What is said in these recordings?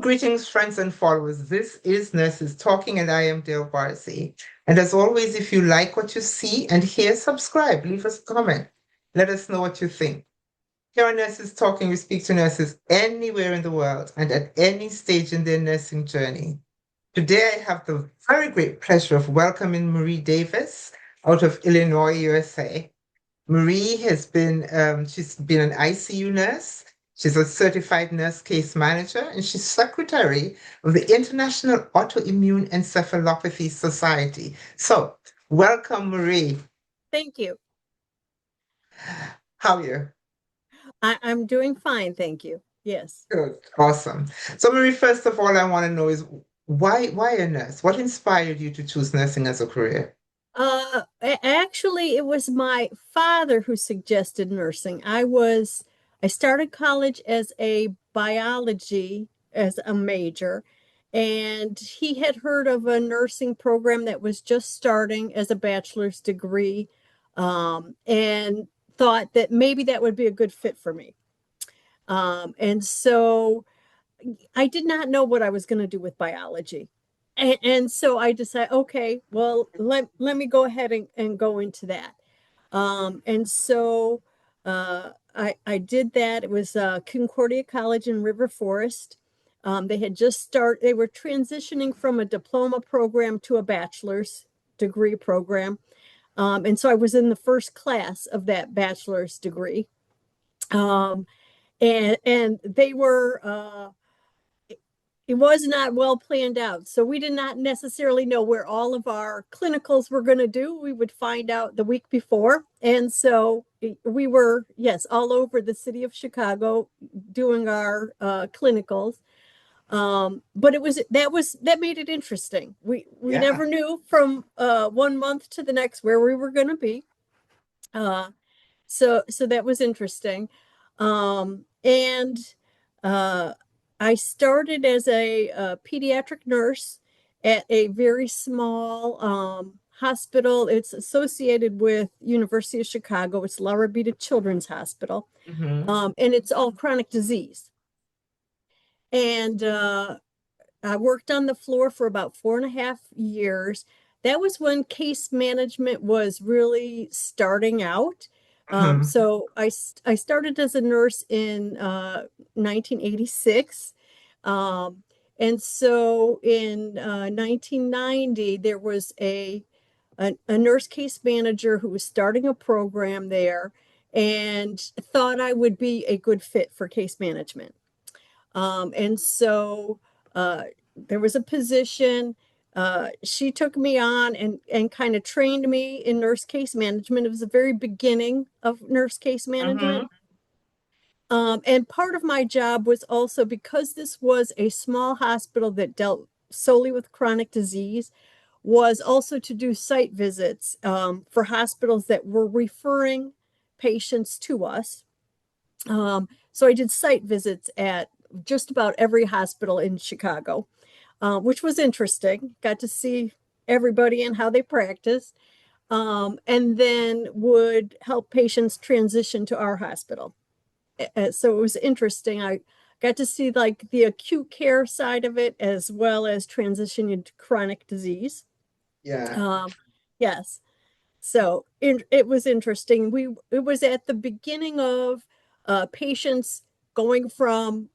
Greetings, friends and followers. This is Nurses Talking, and I am Dale Barcy. And as always, if you like what you see and hear, subscribe, leave us a comment. Let us know what you think. Here on Nurses Talking, we speak to nurses anywhere in the world and at any stage in their nursing journey. Today, I have the very great pleasure of welcoming Marie Davis out of Illinois, USA. Marie she's been an ICU nurse. She's a certified nurse case manager, and she's secretary of the International Autoimmune Encephalopathy Society. So, welcome, Marie. Thank you. How are you? I'm doing fine, thank you. Yes. Good. Awesome. So, Marie, first of all, I want to know is why a nurse? What inspired you to choose nursing as a career? Actually, it was my father who suggested nursing. I started college as a biology as a major, and he had heard of a nursing program that was just starting as a bachelor's degree, and thought that maybe that would be a good fit for me. And so I did not know what I was going to do with biology. And so I decided, okay, well, let me go ahead and go into that. And so I did that. It was Concordia College in River Forest. They were transitioning from a diploma program to a bachelor's degree program. And so I was in the first class of that bachelor's degree. Um, and they were it was not well planned out. So we did not necessarily know where all of our clinicals were going to do. We would find out the week before. And so we were, yes, all over the city of Chicago doing our clinicals. But that made it interesting. We Yeah. never knew from 1 month to the next where we were going to be. Uh, so that was interesting. And I started as a pediatric nurse at a very small hospital. It's associated with University of Chicago. It's Larabida Children's Hospital, Hmm. and it's all chronic disease. And I worked on the floor for about 4.5 years. That was when case management was really starting out. Hmm. So I started as a nurse in 1986. Um, and so in 1990, there was a nurse case manager who was starting a program there and thought I would be a good fit for case management. And so uh, there was a position. She took me on and kind of trained me in nurse case management. It was the very beginning of nurse case Hmm. management. And part of my job was also because this was a small hospital that dealt solely with chronic disease, was also to do site visits for hospitals that were referring patients to us. So I did site visits at just about every hospital in Chicago, which was interesting. Got to see everybody and how they practice, and then would help patients transition to our hospital. So it was interesting. I got to see like the acute care side of it as well as transitioning to chronic disease. Yeah. Um, yes. So it was interesting. It was at the beginning of patients going from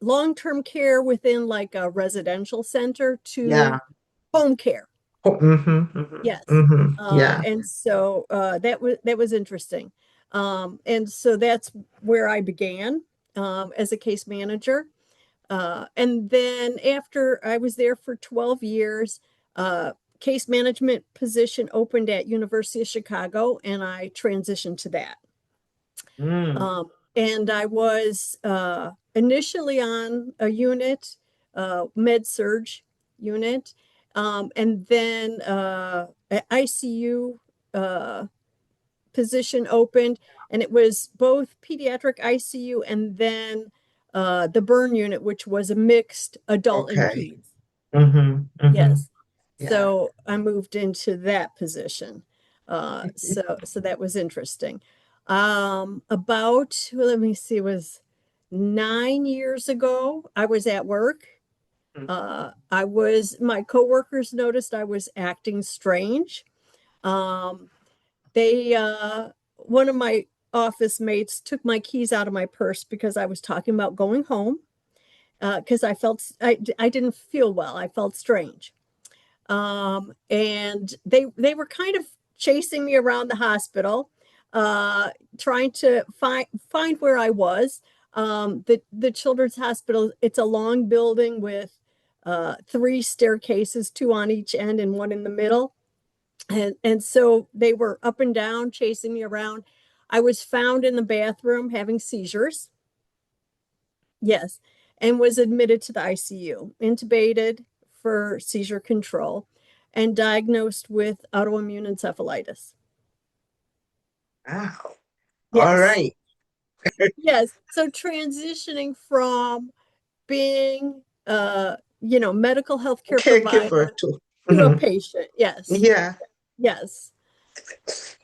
long-term care within like a residential center to Yeah. home care. Hmm. Hmm. Yes. Yeah. And so that was interesting. And so that's where I began as a case manager. And then after I was there for 12 years, uh, case management position opened at University of Chicago, and I transitioned to that. Mm. And I was initially on a unit, med surge unit, and then an ICU position opened, and it was both pediatric ICU and then the burn unit, which was a mixed adult and Okay. peds. Hmm. Hmm. Yes. Yeah. So I moved into that position. So that was interesting. About, well, let me see, was 9 years ago, I was at work. Mm. My coworkers noticed I was acting strange. Um, one of my office mates took my keys out of my purse because I was talking about going home because I didn't feel well. I felt strange. And they were kind of chasing me around the hospital, trying to find where I was. The children's hospital, it's a long building with three staircases, two on each end and one in the middle. And so they were up and down chasing me around. I was found in the bathroom having seizures. Yes, and was admitted to the ICU, intubated for seizure control, and diagnosed with autoimmune encephalitis. Wow. All Yes, right. yes. So transitioning from being medical healthcare Caregiver provider too. to a Mhm. patient. Yes, Yeah. yes.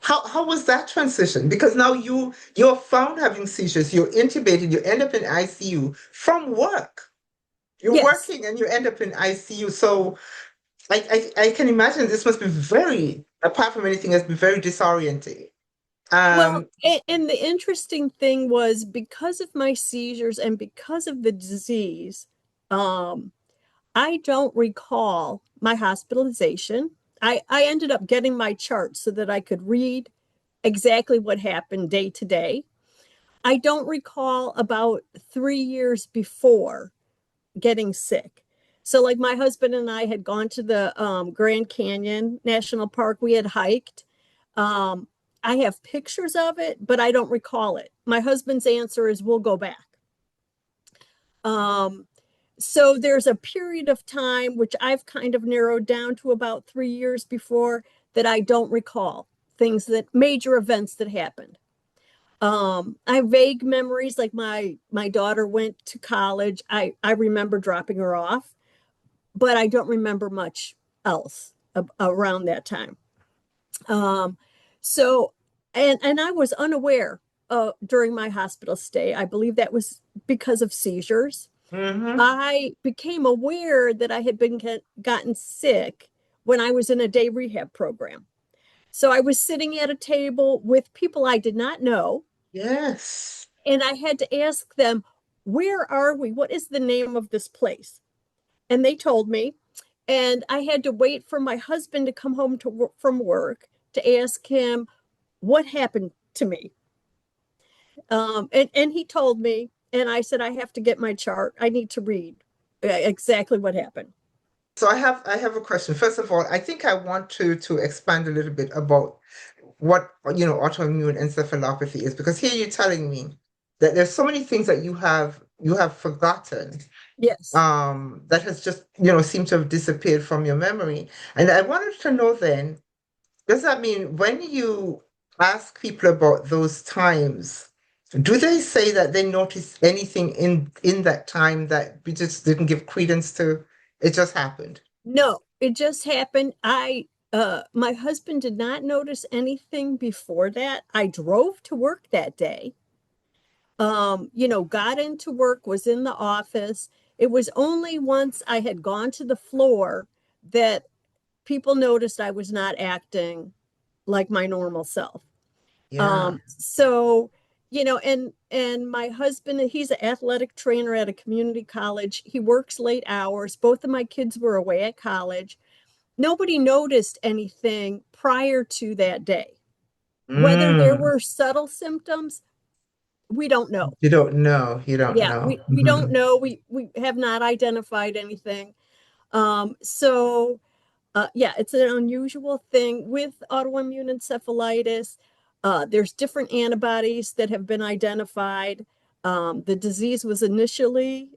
How was that transition? Because now you're found having seizures, you're intubated, you end up in ICU from work. You're Yes. working and you end up in ICU. So I can imagine this must be very, apart from anything else, be very disorienting. Well, Um, and the interesting thing was because of my seizures and because of the disease, um, I don't recall my hospitalization. I ended up getting my chart so that I could read exactly what happened day to day. I don't recall about 3 years before getting sick. So, like my husband and I had gone to the Grand Canyon National Park, we had hiked. Um, I have pictures of it, but I don't recall it. My husband's answer is we'll go back. Um, so there's a period of time which I've kind of narrowed down to about 3 years before that I don't recall things that major events that happened. I have vague memories like my daughter went to college. I remember dropping her off, but I don't remember much else around that time. Um, so and I was unaware during my hospital stay. I believe that was because of seizures. mhm. I became aware that I had been gotten sick when I was in a day rehab program. So I was sitting at a table with people I did not know, Yes. and I had to ask them, "Where are we? What is the name of this place?" And they told me, and I had to wait for my husband to come home from work to ask him what happened to me. And he told me, and I said, I have to get my chart. I need to read exactly what happened. So I have a question. First of all, I think I want to expand a little bit about what autoimmune encephalopathy is, because here you're telling me that there's so many things that you have forgotten, Yes. that has just seemed to have disappeared from your memory. And I wanted to know then, does that mean when you ask people about those times, do they say that they noticed anything in that time that we just didn't give credence to? It just happened. No, it just happened. My husband did not notice anything before that. I drove to work that day. Got into work, was in the office. It was only once I had gone to the floor that people noticed I was not acting like my normal self. Yeah. So, and my husband, he's an athletic trainer at a community college. He works late hours. Both of my kids were away at college. Nobody noticed anything prior to that day. Whether there Mm. were subtle symptoms, we don't know. You don't know. You don't Yeah, know. we don't know. We have not identified anything. So yeah, it's an unusual thing with autoimmune encephalitis. There's different antibodies that have been identified. The disease was initially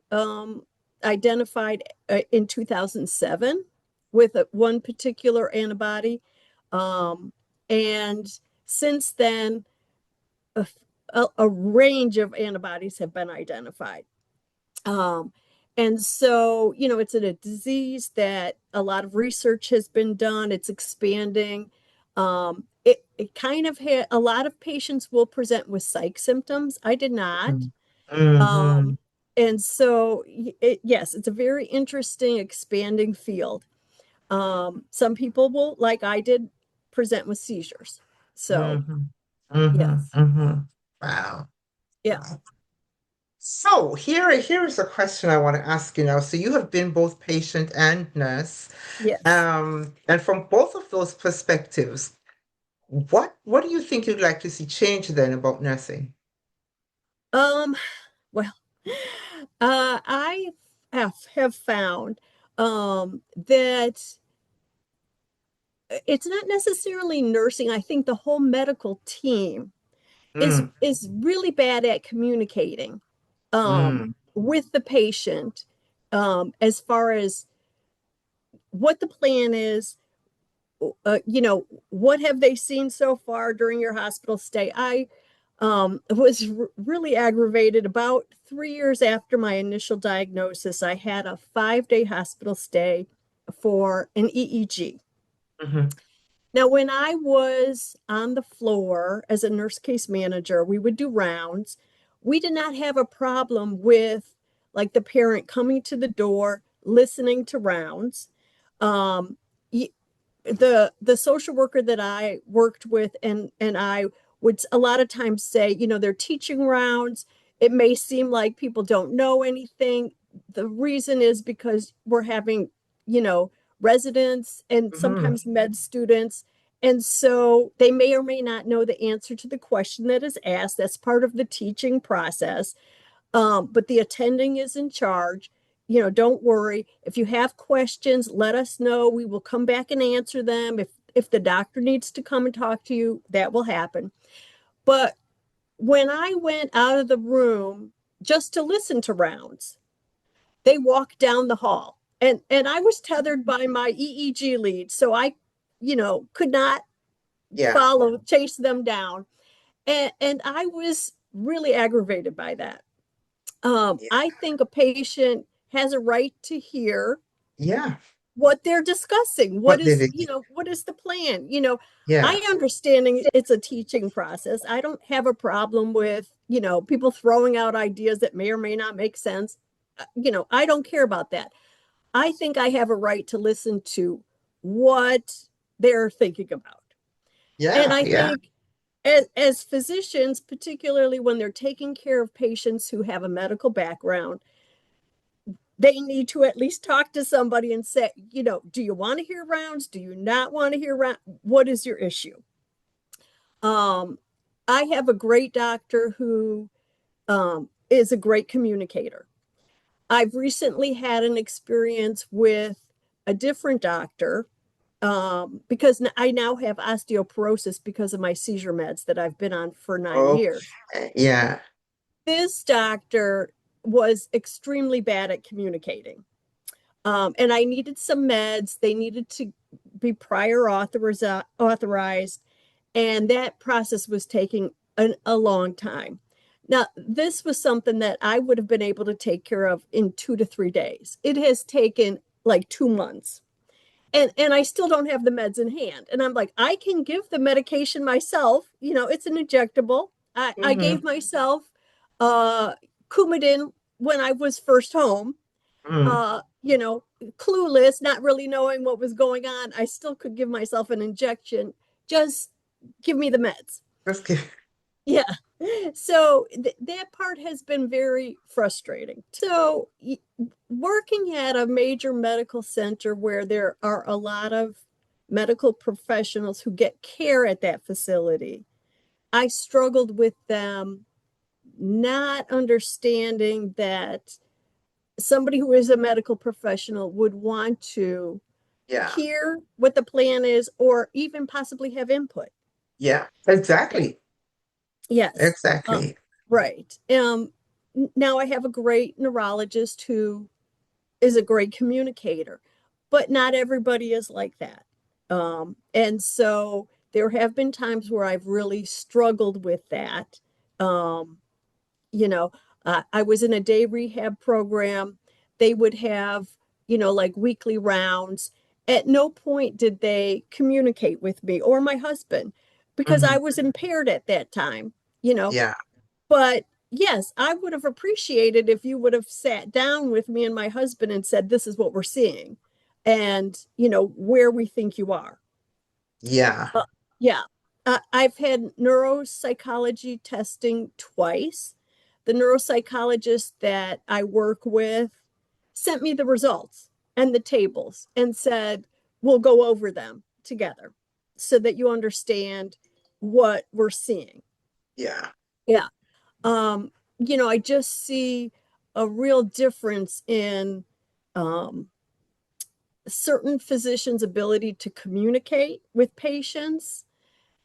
identified in 2007 with one particular antibody. Um, and since then, a, a range of antibodies have been identified. Um, and so, it's a disease that a lot of research has been done. It's expanding. It kind of had a lot of patients will present with psych symptoms. I did not. Mhm. Mm-hmm. Um, and so, yes, it's a very interesting, expanding field. Some people will, like I did, present with seizures. So, Mm-hmm. Mm-hmm. yes, Mm-hmm. Wow. yeah, Wow. So here is a question I want to ask you now. So you have been both patient and nurse, yes. and from both of those perspectives, what do you think you'd like to see change then about nursing? Um, well, I have found that it's not necessarily nursing. I think the whole medical team Mm, is really bad at communicating mm, with the patient as far as what the plan is. What have they seen so far during your hospital stay? I was really aggravated. About 3 years after my initial diagnosis, I had a 5-day hospital stay for an EEG. mm-hmm, Now, when I was on the floor as a nurse case manager, we would do rounds. We did not have a problem with like the parent coming to the door, listening to rounds. Um, the social worker that I worked with and I would a lot of times say, they're teaching rounds. It may seem like people don't know anything. The reason is because we're having, you know, residents and mm-hmm. sometimes med students. And so they may or may not know the answer to the question that is asked. That's part of the teaching process. But the attending is in charge. Don't worry. If you have questions, let us know. We will come back and answer them. If the doctor needs to come and talk to you, that will happen. But when I went out of the room just to listen to rounds, they walked down the hall. And I was tethered by my EEG lead, so I, could not Yeah, chase them down. And I was really aggravated by that. yeah, I think a patient has a right to hear yeah. what they're discussing. What did it? What is the plan? Yeah. I understanding it's a teaching process. I don't have a problem with, people throwing out ideas that may or may not make sense. I don't care about that. I think I have a right to listen to what they're thinking about. And Yeah, I yeah, think as physicians, particularly when they're taking care of patients who have a medical background, they need to at least talk to somebody and say, do you want to hear rounds? Do you not want to hear rounds? What is your issue? Um, I have a great doctor who is a great communicator. I've recently had an experience with a different doctor because I now have osteoporosis because of my seizure meds that I've been on for 9 years. yeah. This doctor was extremely bad at communicating. And I needed some meds. They needed to be prior authorized, and that process was taking a long time. Now, this was something that I would have been able to take care of in 2 to 3 days. It has taken like 2 months. And I still don't have the meds in hand. And I'm like, I can give the medication myself. It's an injectable. I Mm-hmm. gave myself uh, Coumadin when I was first home, Mm. clueless, not really knowing what was going on. I still could give myself an injection. Just give me the meds. That's good. Yeah. So that part has been very frustrating. So working at a major medical center where there are a lot of medical professionals who get care at that facility, I struggled with them not understanding that somebody who is a medical professional would want to Yeah, hear what the plan is or even possibly have input. yeah. Yeah. Exactly. Yes. Exactly. Right. Now I have a great neurologist who is a great communicator, but not everybody is like that. And so there have been times where I've really struggled with that. Um, you know, I was in a day rehab program. They would have, like weekly rounds. At no point did they communicate with me or my husband because I Hmm. was impaired at that time, you know, Yeah. but yes, I would have appreciated if you would have sat down with me and my husband and said, this is what we're seeing and, where we think you are. Yeah. Uh, yeah. I've had neuropsychology testing twice. The neuropsychologist that I work with sent me the results and the tables and said, we'll go over them together so that you understand what we're seeing. Yeah. Yeah. Um, I just see a real difference in um, certain physicians' ability to communicate with patients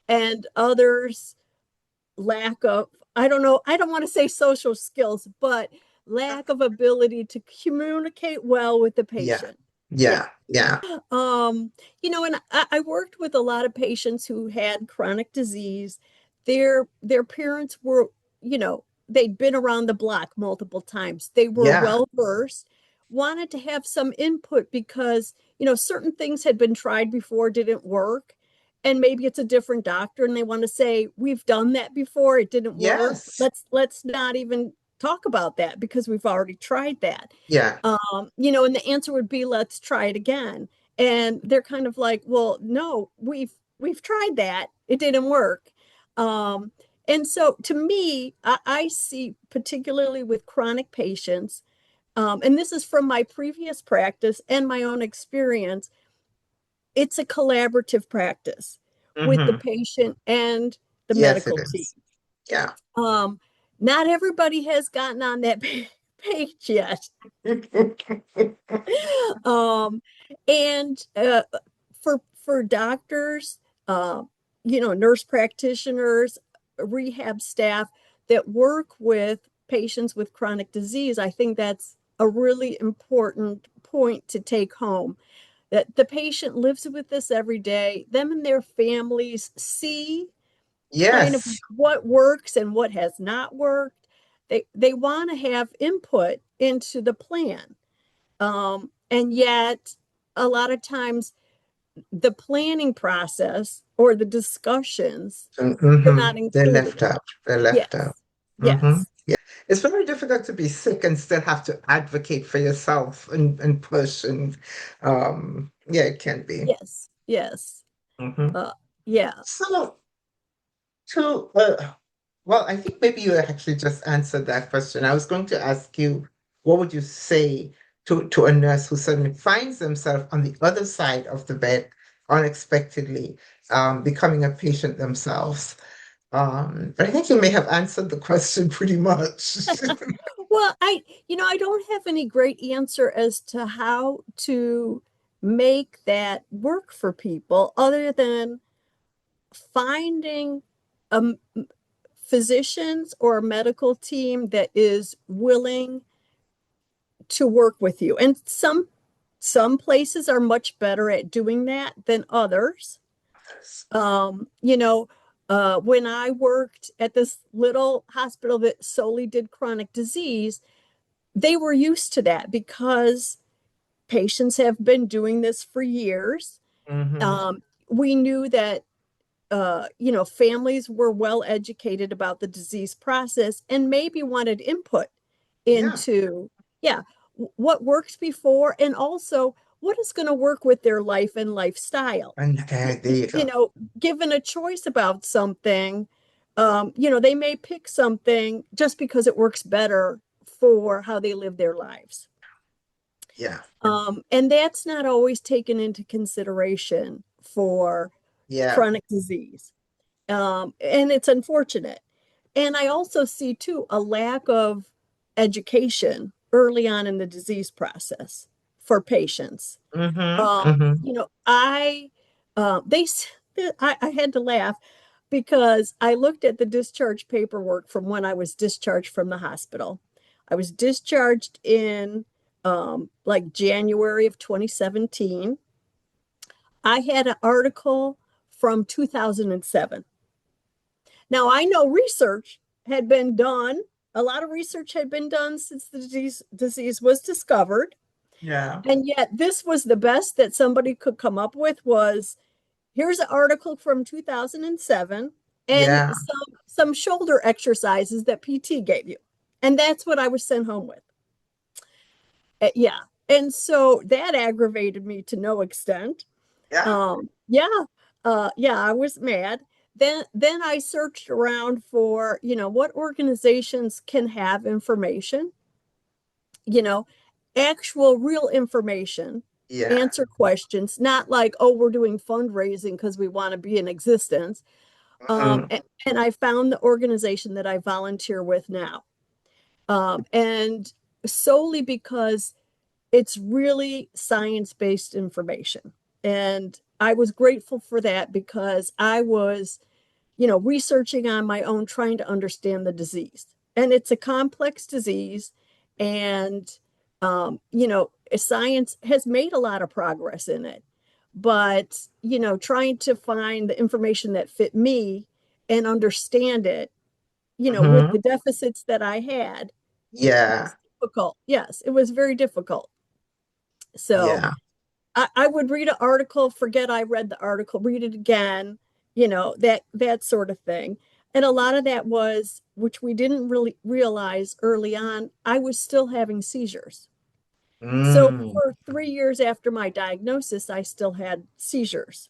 and others' lack of, I don't know, I don't want to say social skills, but lack of ability to communicate well with the Yeah. patient. Yeah. Yeah. Yeah. Um, and I worked with a lot of patients who had chronic disease. Their parents were, they'd been around the block multiple times. They were Yeah. well versed, wanted to have some input because, certain things had been tried before, didn't work. And maybe it's a different doctor and they want to say, we've done that before, it didn't work. Yes. Let's not even talk about that because we've already tried that. Yeah. And the answer would be, let's try it again. And they're kind of like, well, no, we've tried that. It didn't work. Um, and so to me, I see particularly with chronic patients, and this is from my previous practice and my own experience, it's a collaborative practice with the Hmm. patient and the Yes, it medical team. is. Yeah. Um, Not everybody has gotten on that page yet. um, and for doctors, nurse practitioners, rehab staff that work with patients with chronic disease, I think that's a really important point to take home. That the patient lives with this every day. Them and their families see kind of Yes. what works and what has not worked. They want to have input into the plan. And yet, a lot of times, the planning process or the discussions, they're Hmm. not They're included left in. out. They're left out. Yes, Hmm. yes, Yeah. It's very difficult to be sick and still have to advocate for yourself and push and yeah, it can be. yes, yes. Hmm. Uh, yeah. So to well, I think maybe you actually just answered that question. I was going to ask you, what would you say to a nurse who suddenly finds themselves on the other side of the bed unexpectedly, becoming a patient themselves? But I think you may have answered the question pretty much. Well, I don't have any great answer as to how to make that work for people other than finding a physicians or a medical team that is willing to work with you. And some places are much better at doing that than others. When I worked at this little hospital that solely did chronic disease, they were used to that because patients have been doing this for years. Hmm. We knew that families were well educated about the disease process and maybe wanted input Yeah. into, yeah, what worked before and also what is going to work with their life and lifestyle. And there you go. Given a choice about something, they may pick something just because it works better for how they live their lives. Yeah. And that's not always taken into consideration for Yeah. chronic disease. And it's unfortunate. And I also see too a lack of education early on in the disease process for patients. Hmm. Hmm. I they I had to laugh because I looked at the discharge paperwork from when I was discharged from the hospital. I was discharged in like January of 2017. I had an article from 2007. Now I know research had been done. A lot of research had been done since the disease was discovered. Yeah. And yet this was the best that somebody could come up with was here's an article from 2007. and Yeah. some shoulder exercises that PT gave you. And that's what I was sent home with. Yeah. And so that aggravated me to no extent. Yeah. Yeah. Yeah, I was mad. Then I searched around for, what organizations can have information, you know, actual real information, Yeah. answer questions, not like, oh, we're doing fundraising because we want to be in existence. Mhm. And I found the organization that I volunteer with now. And solely because it's really science-based information. And I was grateful for that because I was, researching on my own, trying to understand the disease. And it's a complex disease. And, science has made a lot of progress in it. But, trying to find the information that fit me and understand it, with Mhm. the deficits that I had, Yeah. was difficult. Yes, it was very difficult. So Yeah. I would read an article, forget I read the article, read it again, that sort of thing. And a lot of that was, which we didn't really realize early on, I was still having seizures. So Mm. for 3 years after my diagnosis, I still had seizures.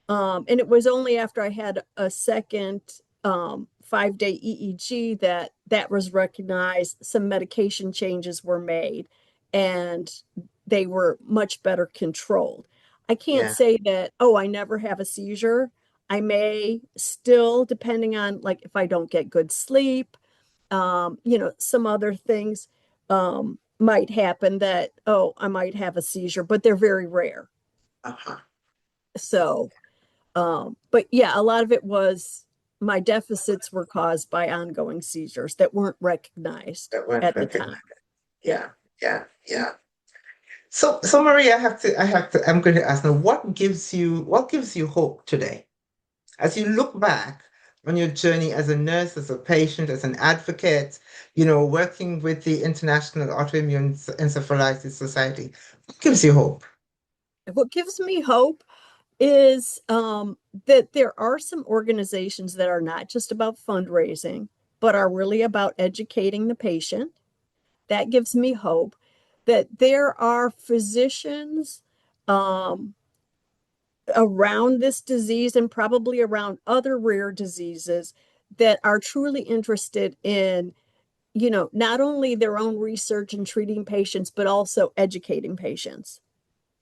And it was only after I had a second 5-day EEG that was recognized, some medication changes were made, and they were much better controlled. I can't Yeah. say that, oh, I never have a seizure. I may still, depending on like if I don't get good sleep, some other things might happen that, oh, I might have a seizure, but they're very rare. Uh-huh. So, but yeah, a lot of it was my deficits were caused by ongoing seizures that weren't recognized That went at the perfect. time. Yeah. Yeah. Yeah. Yeah. So Maria, I'm going to ask now, what gives you hope today? As you look back on your journey as a nurse, as a patient, as an advocate, working with the International Autoimmune Encephalitis Society, what gives you hope? What gives me hope is that there are some organizations that are not just about fundraising, but are really about educating the patient. That gives me hope that there are physicians um, around this disease and probably around other rare diseases that are truly interested in, not only their own research and treating patients, but also educating patients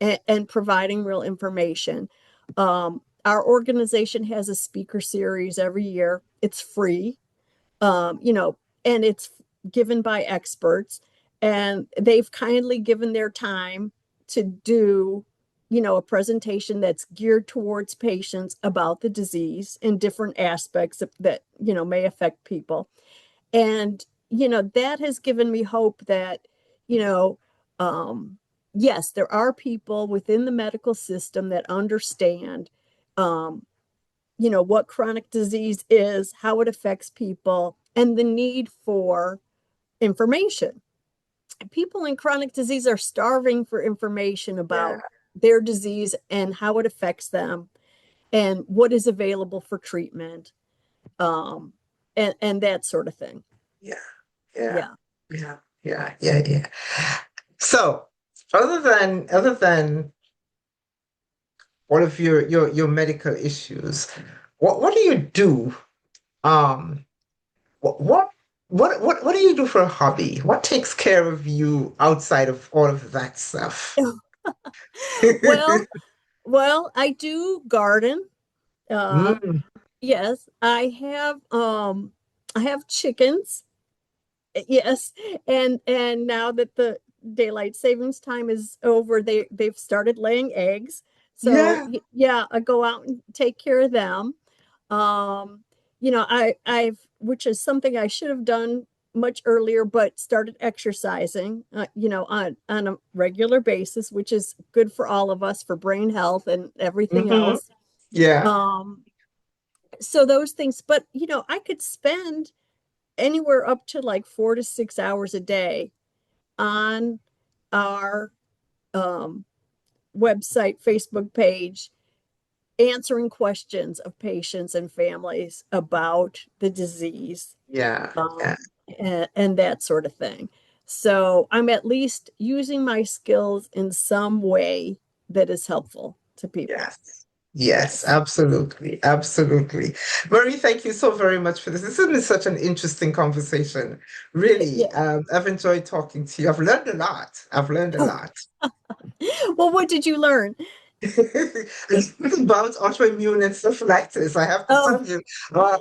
and providing real information. Our organization has a speaker series every year. It's free, and it's given by experts, and they've kindly given their time to do, a presentation that's geared towards patients about the disease and different aspects that, may affect people. And, that has given me hope that, you know, um, yes, there are people within the medical system that understand, um, what chronic disease is, how it affects people, and the need for information. People in chronic disease are starving for information Yeah. about their disease and how it affects them and what is available for treatment, um, and that sort of thing. Yeah. Yeah. Yeah. Yeah. Yeah. Yeah. Yeah. So, other than all of your medical issues, what do you do? Um, what what what do you do for a hobby? What takes care of you outside of all of that stuff? Well, I do garden. Uh, Mm, yes, I have chickens. Yes, and now that the daylight savings time is over, they've started laying eggs. So yeah. yeah, I go out and take care of them. Um, I've, which is something I should have done much earlier, but started exercising, on a regular basis, which is good for all of us for brain health and everything Mhm. else. Yeah. Um, so those things, but I could spend anywhere up to like 4 to 6 hours a day on our um, website, Facebook page, answering questions of patients and families about the disease, Yeah. Yeah. and that sort of thing. So I'm at least using my skills in some way that is helpful to people. Yes. Yes, Yes. absolutely. Absolutely. Marie, thank you so very much for this. This has been such an interesting conversation. Really, Yeah. I've enjoyed talking to you. I've learned a lot. I've learned a lot. Well, what did you learn? About autoimmune encephalitis. I have to Oh, tell you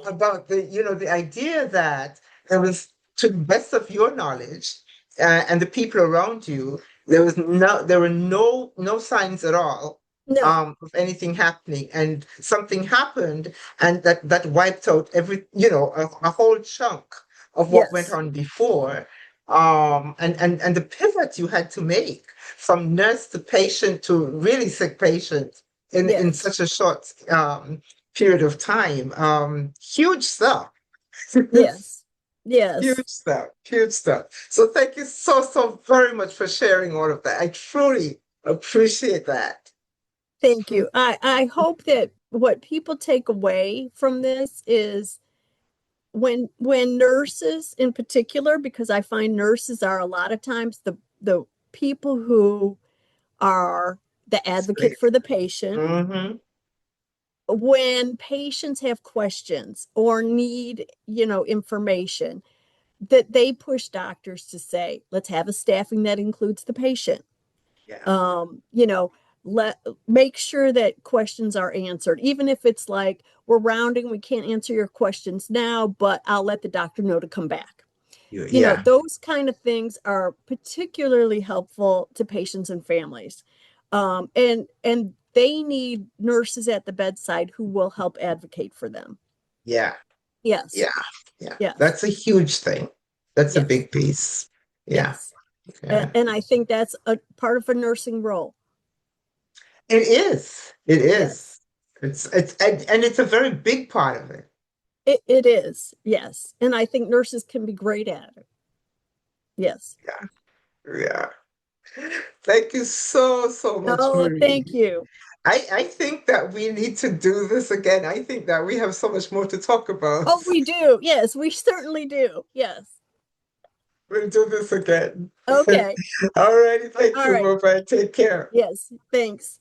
about the idea that there was, to the best of your knowledge, and the people around you, there were no signs at all no. of anything happening, and something happened, and that wiped out a whole chunk of what went Yes. on before. And the pivot you had to make from nurse to patient to really sick patient in Yes. such a short period of time. Huge stuff. Yes. Huge Yes. stuff. Huge stuff. So thank you so very much for sharing all of that. I truly appreciate that. Thank you. I hope that what people take away from this is when nurses in particular, because I find nurses are a lot of times the people who are the advocate for the patient. Mm-hmm. When patients have questions or need, information, that they push doctors to say, let's have a staffing that includes the patient. Yeah. um you know let Make sure that questions are answered, even if it's like, we're rounding, we can't answer your questions now, but I'll let the doctor know to come back. Yeah. Those kind of things are particularly helpful to patients and families. And they need nurses at the bedside who will help advocate for them. Yeah. Yes. Yeah. Yeah. Yes. That's a huge thing. That's a Yes. big piece. Yeah. Yes. Yeah. And I think that's a part of a nursing role. It is. It Yes. is. And it's a very big part of it. It is, yes. And I think nurses can be great at it. Yes. Yeah. Yeah. Thank you so much, Oh, thank Marie. you. I think that we need to do this again. I think that we have so much more to talk about. Oh, we do. Yes, we certainly do. Yes. We'll do this again. Okay. All righty. Thank All you. right. Bye-bye. Take care. Yes. Thanks.